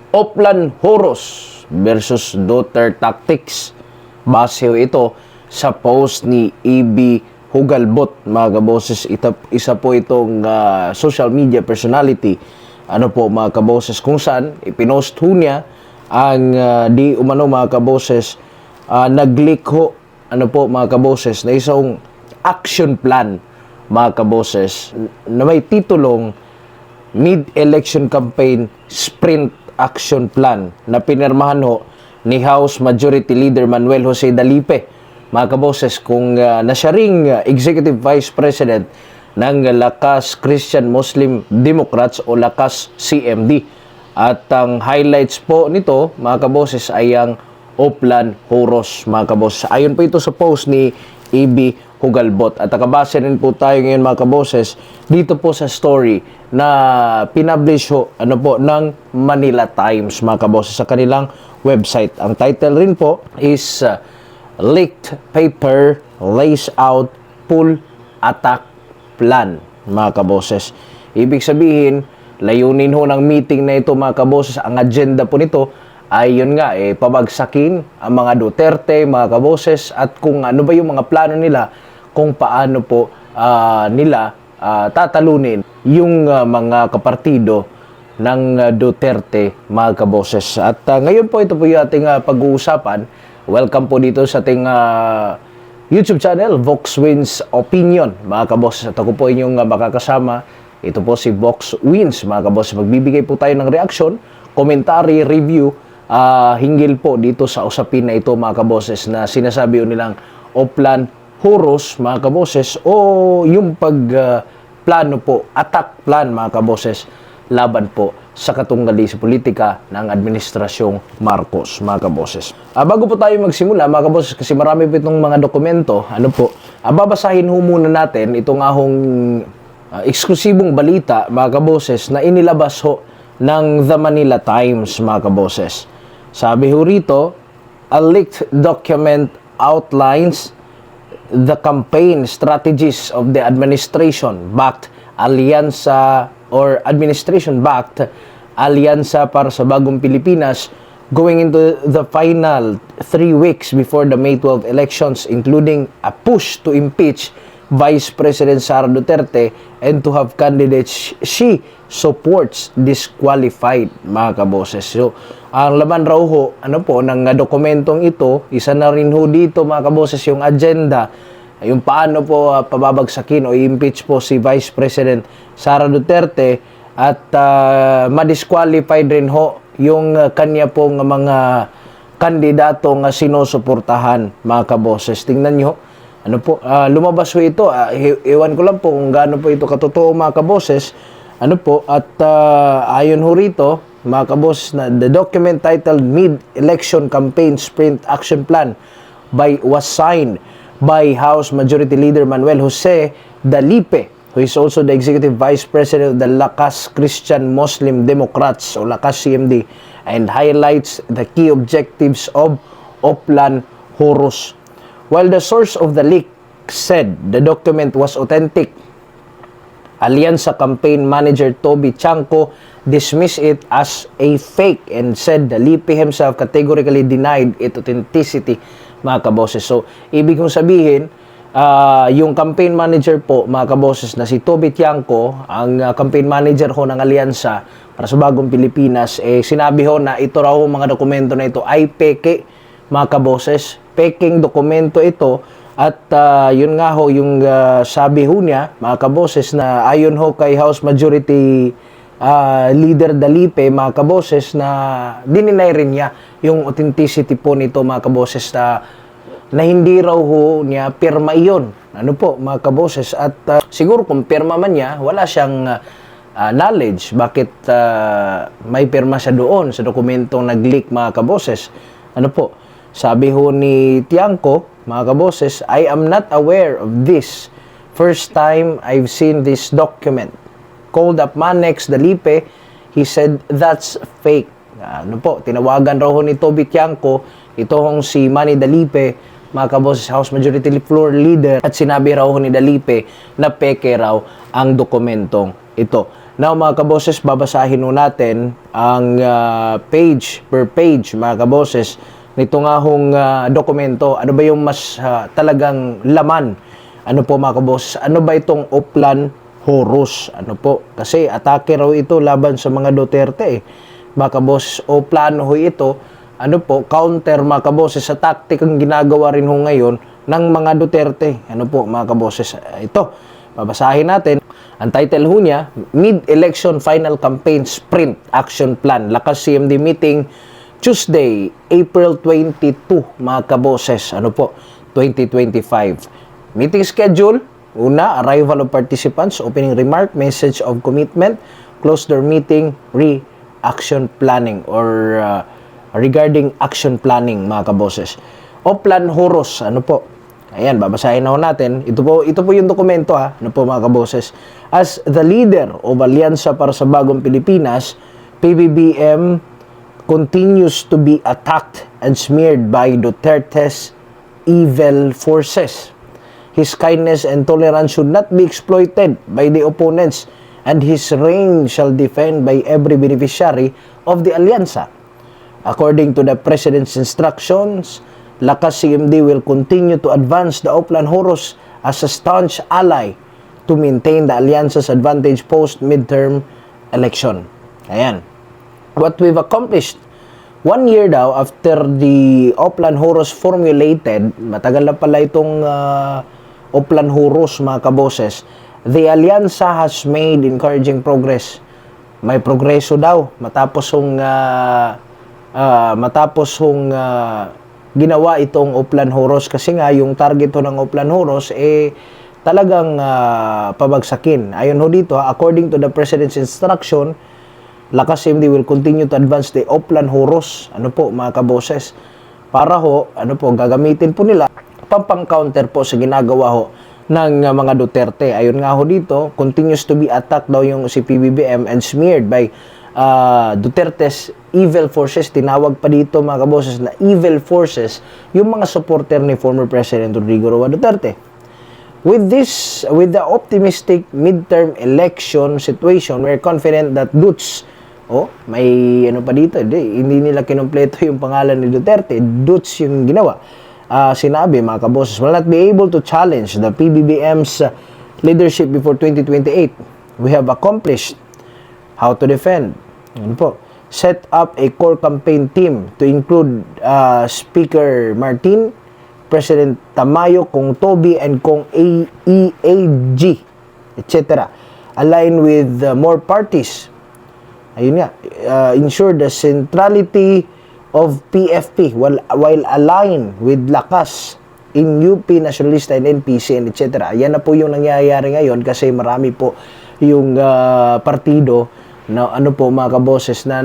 Oplan Horos versus Duterte Tactics. Base ito sa post ni E.B. Hugalbot, mga kaboses. Isa po itong social media personality, mga kaboses, kung saan ipinost ho niya ang di umano, mga kaboses, nag-leak ho, mga kaboses, na isang action plan, mga kaboses, na may titulong Mid-Election Campaign Sprint Action Plan na pinirmahan ho ni House Majority Leader Manuel Jose Dalipe, mga kaboses, kung na siya ring Executive Vice President ng Lakas Christian Muslim Democrats o Lakas CMD. At ang highlights po nito, mga kaboses, ay ang Oplan Horos, mga kaboses. Ayon po ito sa post ni E.B. Hugalbot. At nakabase rin po tayo ngayon, mga kaboses, dito po sa story na pinablish ho, ng Manila Times, mga kaboses, sa kanilang website. Ang title rin po is Leaked Paper Lays Out Full Attack Plan, mga kaboses. Ibig sabihin, layunin ho ng meeting na ito, mga kaboses, ang agenda po nito ay yun nga, pabagsakin ang mga Duterte, mga kaboses, at kung ano ba yung mga plano nila, kung paano po nila tatalunin yung mga kapartido ng Duterte, mga kaboses. At ngayon po, ito po yung ating pag-uusapan. Welcome po dito sa ating YouTube channel, Vox Wins Opinion, mga kaboses. At ako po inyong makakasama. Ito po si Vox Wins, mga kaboses. Magbibigay po tayo ng reaction, commentary, review, hinggil po dito sa usapin na ito, mga kaboses, na sinasabi nilang Oplan Horos, mga kaboses, o yung plano po, attack plan, mga kaboses, laban po sa katunggali sa politika ng Administrasyong Marcos, mga kaboses. Bago po tayo magsimula, mga kaboses, kasi marami po itong mga dokumento, babasahin ho muna natin itong eksklusibong balita, mga kaboses, na inilabas ho ng The Manila Times, mga kaboses. Sabi ho rito, a leaked document outlines the campaign strategies of the administration-backed Alyansa or administration-backed Alyansa para sa Bagong Pilipinas going into the final 3 weeks before the May 12 elections, including a push to impeach Vice President Sara Duterte and to have candidates she supports disqualified, mga kaboses. So, ang laman raw ho, ng dokumentong ito, isa na rin ho dito, mga kaboses, yung agenda, yung paano po pababagsakin o i-impeach po si Vice President Sara Duterte at ma-disqualified rin ho yung kanya pong mga kandidatong sinusuportahan, mga kaboses. Tingnan nyo, lumabas ho ito, iwan ko lang po kung gaano po ito katotoo, mga kaboses, at ayon ho rito, mga kaboses, na the document titled Mid-Election Campaign Sprint Action Plan was signed by House Majority Leader Manuel Jose Dalipe, who is also the Executive Vice President of the Lakas Christian Muslim Democrats o Lakas CMD, and highlights the key objectives of Oplan Horos. While the source of the leak said the document was authentic, Alyansa campaign manager Toby Chanco dismissed it as a fake and said Dalipe himself categorically denied its authenticity, mga kaboses. So, ibig kong sabihin, yung campaign manager po, mga kaboses, na si Toby Chanco, ang campaign manager ho ng Alyansa para sa Bagong Pilipinas, sinabi ho na ito raw mga dokumento na ito ay peke, mga kaboses. Peking dokumento ito. At yun nga ho, yung sabi ho niya, mga kaboses, na ayon ho kay House Majority Leader Dalipe, mga kaboses, na dininay rin niya yung authenticity po nito, mga kaboses, na hindi raw ho niya pirma iyon. Mga kaboses. At siguro kung pirma man niya, wala siyang knowledge. Bakit may pirma siya doon sa dokumentong nag-leak, mga kaboses? Sabi ho ni Tiangco, mga kaboses, I am not aware of this. First time I've seen this document. Called up Manex Dalipe, he said that's fake. Tinawagan raw ho ni Toby Tiangco, ito hong si Manny Dalipe, mga kaboses, House Majority Floor Leader, at sinabi raw ho ni Dalipe na peke raw ang dokumentong ito. Now mga kaboses, babasahin nun natin ang page per page mga kaboses nito nga hong dokumento. Ano ba yung mas talagang laman? Ano po mga kaboses? Ano ba itong Oplan Horus? Ano po? Kasi atake raw ito laban sa mga Duterte mga kaboses. O plano ho ito, ano po, counter mga kaboses sa taktikang ginagawa rin ho ngayon ng mga Duterte. Ano po mga kaboses? Ito, babasahin natin. Ang title ho niya, Mid-Election Final Campaign Sprint Action Plan. Lakas CMD meeting Tuesday, April 22, mga kaboses. Ano po? 2025. Meeting schedule. Una, arrival of participants, opening remark, message of commitment, close door meeting, action planning or regarding action planning, mga kaboses. Oplan Horus. Ano po? Ayan, babasahin na ho natin. Ito po yung dokumento Ano po mga kaboses? As the leader of Alyansa para sa Bagong Pilipinas, PBBM continues to be attacked and smeared by Duterte's evil forces. His kindness and tolerance should not be exploited by the opponents, and his reign shall defend by every beneficiary of the Alyansa. According to the President's instructions, Lakas CMD will continue to advance the Oplan Horus as a staunch ally to maintain the Alyansa's advantage post-midterm election. Ayan. What we've accomplished 1 year daw after the Oplan Horus formulated, matagal na pala itong Oplan Horus mga kaboses, the Alyansa has made encouraging progress. May progreso daw matapos ginawa itong Oplan Horus, kasi nga yung target ng Oplan Horus talagang pabagsakin. Ayon ho dito, according to the President's instruction, Lakas CMD will continue to advance the Oplan Horus. Ano po mga kaboses? Para ho, gagamitin po nila pampang-counter po sa ginagawa ho ng mga Duterte. Ayon nga ho dito, continues to be attacked daw yung si PBBM and smeared by Duterte's evil forces. Tinawag pa dito mga kaboses na evil forces yung mga supporter ni former President Rodrigo Roa Duterte. With the optimistic midterm election situation, we're confident that Dutz, may pa dito, hindi nila kinumpleto yung pangalan ni Duterte, Dutz yung ginawa. Sinabi mga kaboses, will not be able to challenge the PBBM's leadership before 2028. We have accomplished how to defend. Set up a core campaign team to include Speaker Martin, President Tamayo, Kong Toby, and Kong EAG, etc. Align with more parties. Ayun nga, ensure the centrality of PFP while aligned with Lakas in UP, Nacionalista, and NPC, and etc. Yan na po yung nangyayari ngayon kasi marami po yung partido na mga kaboses na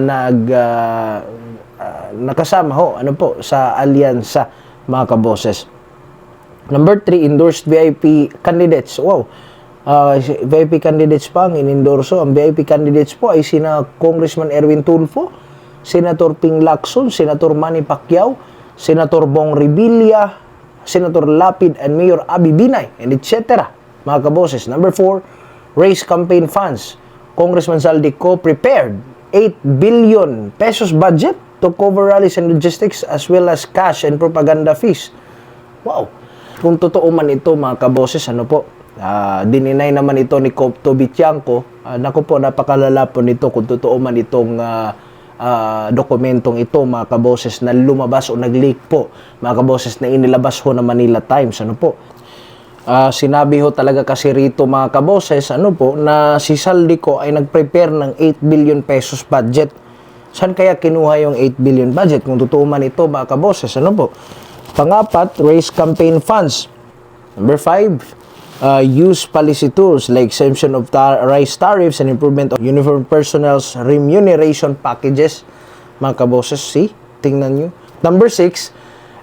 nakasama sa alyansa mga kaboses. Number 3, endorsed VIP candidates. Wow. VIP candidates pa ang inendorso. Ang VIP candidates po ay sina Congressman Erwin Tulfo, Senator Ping Lacson, Senator Manny Pacquiao, Senator Bong Revilla, Senator Lapid, and Mayor Abby Binay, and etc. Mga kaboses. Number 4, raise campaign funds. Congressman Zaldico prepared 8 billion pesos budget to cover rallies and logistics as well as cash and propaganda fees. Wow! Kung totoo man ito mga kaboses, dininay naman ito ni Copto Bitiangco. Naku po, napakalala po nito kung totoo man itong dokumentong ito mga kaboses na lumabas o nag-leak po mga kaboses na inilabas ho ng Manila Times. Sinabi ho talaga kasi rito mga kaboses na si Zaldico ay nag-prepare ng 8 billion pesos budget. Saan kaya kinuha yung 8 billion budget kung totoo man ito mga kaboses? Pangapat, raise campaign funds. Number 5, use policy tools like exemption of rice tariffs and improvement of uniform personnel's remuneration packages. Mga kaboses, tingnan nyo. Number 6,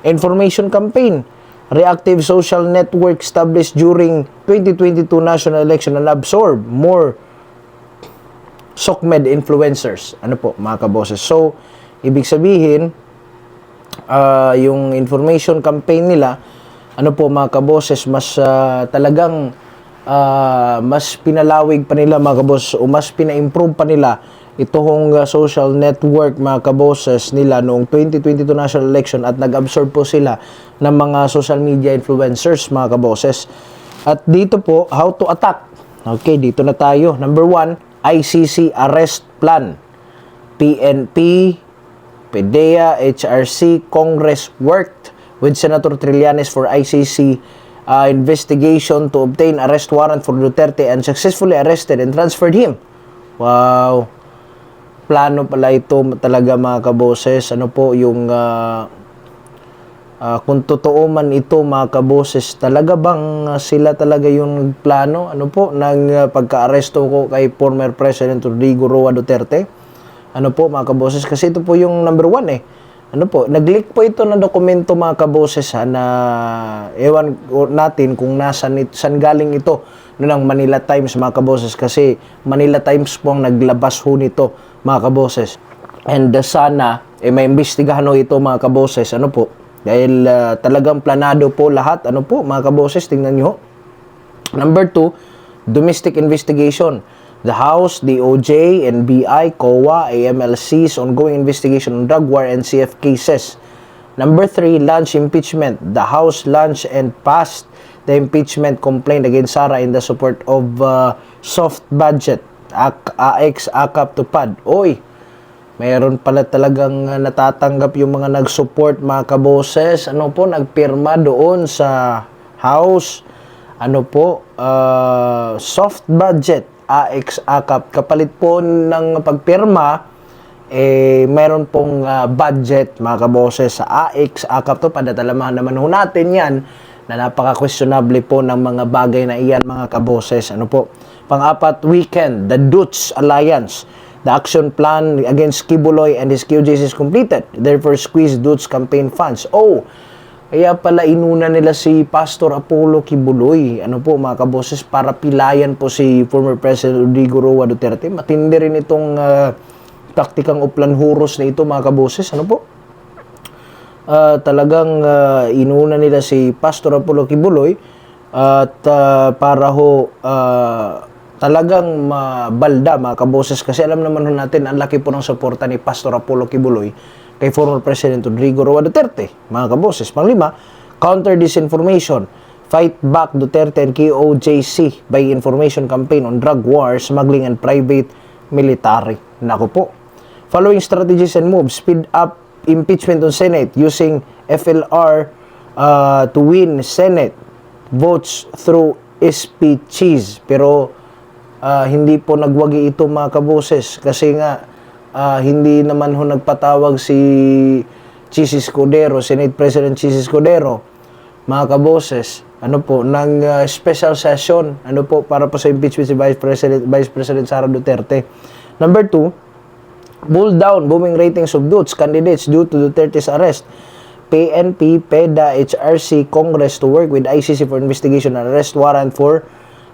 information campaign. Reactive social network established during 2022 national election and absorb more SOCMED influencers. Mga kaboses. So, ibig sabihin, yung information campaign nila, mga kaboses, mas talagang mas pinalawig pa nila mga kaboses o mas pina-improve pa nila itong social network mga kaboses nila noong 2022 national election at nag-absorb po sila ng mga social media influencers mga kaboses. At dito po, how to attack. Okay, dito na tayo. Number 1, ICC arrest plan. PNP, PDEA, HRC, Congress worked with Senator Trillanes for ICC investigation to obtain arrest warrant for Duterte and successfully arrested and transferred him. Wow. Plano pala ito talaga mga kaboses. Ano po yung kung totoo man ito mga kaboses, talaga bang sila talaga yung plano ano po ng pagka-aresto ko kay former President Rodrigo Roa Duterte? Ano po mga kaboses, kasi ito po yung number 1 eh. Ano po, nag-leak po ito ng dokumento mga kaboses na ewan natin kung saan galing ito ng Manila Times mga kaboses, kasi Manila Times po ang naglabas ho nito mga kaboses. And sana may imbestigahan ho ito mga kaboses, ano po, dahil talagang planado po lahat, ano po mga kaboses, tingnan nyo. Number 2, domestic investigation. The House, DOJ, NBI, COA, AMLC's ongoing investigation on drug war and CF cases. Number 3, launch impeachment. The House launched and passed the impeachment complaint against Sara in the support of soft budget, AX, AKAP to PAD. Oy, mayroon pala talagang natatanggap yung mga nag-support mga kaboses. Ano po, nagpirma doon sa House. Ano po, soft budget, AX, AKAP. Kapalit po ng pagpirma, mayroon pong budget mga kaboses sa AX, AKAP to. Padatalamahan naman ho natin yan na napaka-questionable po ng mga bagay na iyan mga kaboses. Ano po? Pang-apat, weekend, the Dutch Alliance. The action plan against Kibuloy and his QJs is completed. Therefore, squeeze Dutch campaign funds. Oh, kaya pala inuna nila si Pastor Apollo Kibuloy. Ano po mga kaboses, para pilayan po si former President Rodrigo Roa Duterte. Matindi rin itong taktikang uplan-huros na ito mga kaboses. Ano po? Talagang inuna nila si Pastor Apollo Kibuloy at para ho talagang mabalda mga kaboses, kasi alam naman natin ang laki po ng suporta ni Pastor Apollo Kibuloy kay former President Rodrigo Roa Duterte mga kaboses. Pang-5, counter disinformation. Fight back Duterte and KOJC by information campaign on drug war, smuggling and private military. Nako po. Following strategies and moves, speed up impeachment on Senate using FLR to win Senate votes through speeches. Pero hindi po nagwagi ito mga kaboses, kasi nga hindi naman ho nagpatawag si Chis Escudero, Senate President Chis Escudero mga kaboses, ano po, ng special session ano po para po sa impeachment si Vice President Sara Duterte. Number 2, pull down booming ratings of Dutch candidates due to Duterte's arrest. PNP, PEDA, HRC, Congress to work with ICC for investigation and arrest warrant for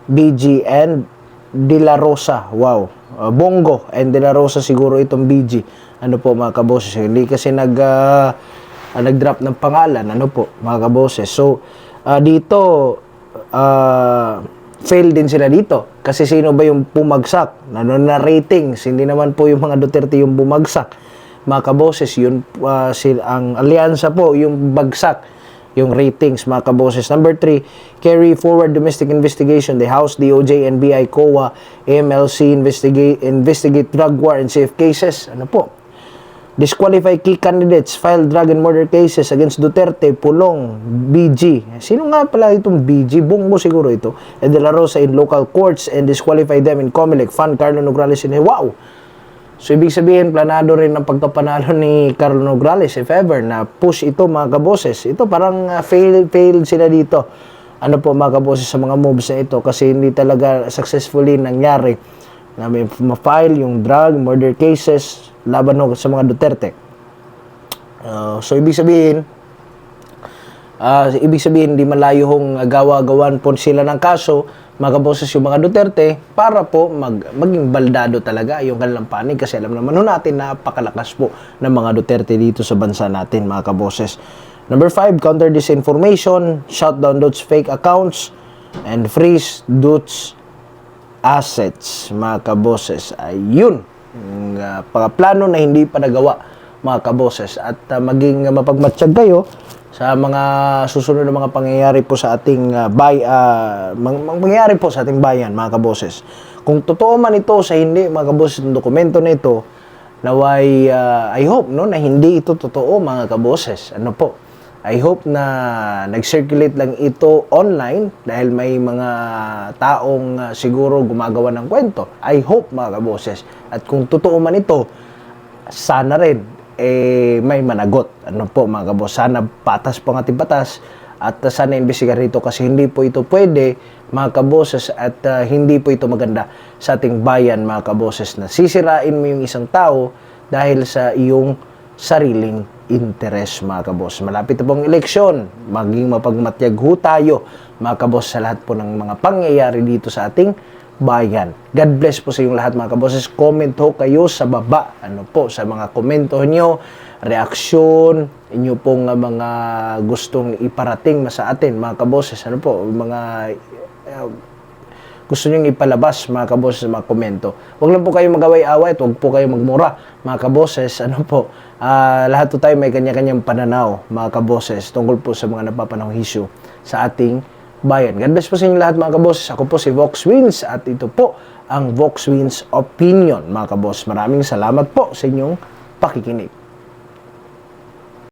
BG and De La Rosa. Wow. Bongo and De La Rosa siguro itong BG. Ano po mga kaboses. Hindi kasi nag-drop ng pangalan. Ano po mga kaboses. So, dito, fail din sila dito. Kasi sino ba yung bumagsak? Ano na ratings? Hindi naman po yung mga Duterte yung bumagsak. Mga kaboses, yun ang alyansa po, yung bagsak, yung ratings, mga kaboses. Number 3, carry forward domestic investigation. The House, DOJ, NBI, COA, AMLC investigate drug war and CF cases. Ano po? Disqualify key candidates, file drug and murder cases against Duterte, Pulong, BG. Sino nga pala itong BG? Bongo siguro ito. And De La Rosa in local courts and disqualify them in Comelec. Fund Carlo Nograles in wow! So, ibig sabihin, planado rin ang pagkapanalo ni Carlo Nograles, if ever, na push ito mga kaboses. Ito parang failed sila dito. Ano po mga kaboses sa mga moves na ito, kasi hindi talaga successfully nangyari na may ma-file yung drug, murder cases laban sa mga Duterte. So, ibig sabihin, hindi malayo hong gawa-gawan po sila ng kaso, mga kaboses, yung mga Duterte, para po maging baldado talaga yung kanilang panig, kasi alam naman natin na napakalakas po ng mga Duterte dito sa bansa natin, mga kaboses. Number 5, counter disinformation, shut down those fake accounts. and freeze Dutch assets, mga kaboses. Ayun, plano na hindi pa nagawa, mga kaboses, at maging mapagmatsyag kayo sa mga susunod na mga pangyayari po sa ating pangyayari po sa ating bayan, mga kaboses. Kung totoo man ito sa hindi, mga kaboses, ng dokumento na ito, naway I hope no na hindi ito totoo, mga kaboses. Ano po? I hope na nag-circulate lang ito online dahil may mga taong siguro gumagawa ng kwento. I hope, mga kaboses. At kung totoo man ito, sana rin may managot. Ano po, mga kaboses? Sana patas po ang ating batas at sana imbestigar ito kasi hindi po ito pwede, mga kaboses, at hindi po ito maganda sa ating bayan, mga kaboses, na sisirain mo yung isang tao dahil sa iyong sariling interes, mga kabos. Malapit na pong eleksyon, maging mapagmatyag ho tayo, mga kabos, sa lahat po ng mga pangyayari dito sa ating bayan. God bless po sa inyong lahat, mga kaboses. Comment ho kayo sa baba, ano po, sa mga komento nyo, reaksyon, inyo pong mga gustong iparating sa atin, mga kaboses, ano po, mga gusto nyo ipalabas, mga kaboses, sa mga komento. Huwag lang po kayo mag-away-away at huwag po kayo magmura, mga kaboses. Ano po, lahat po tayo may kanya-kanyang pananaw, mga kaboses, tungkol po sa mga napapanahong issue sa ating bayan. God bless po sa inyo lahat, mga kaboses. Ako po si Vox Wins at ito po ang Vox Wins Opinion, mga kaboses. Maraming salamat po sa inyong pakikinig.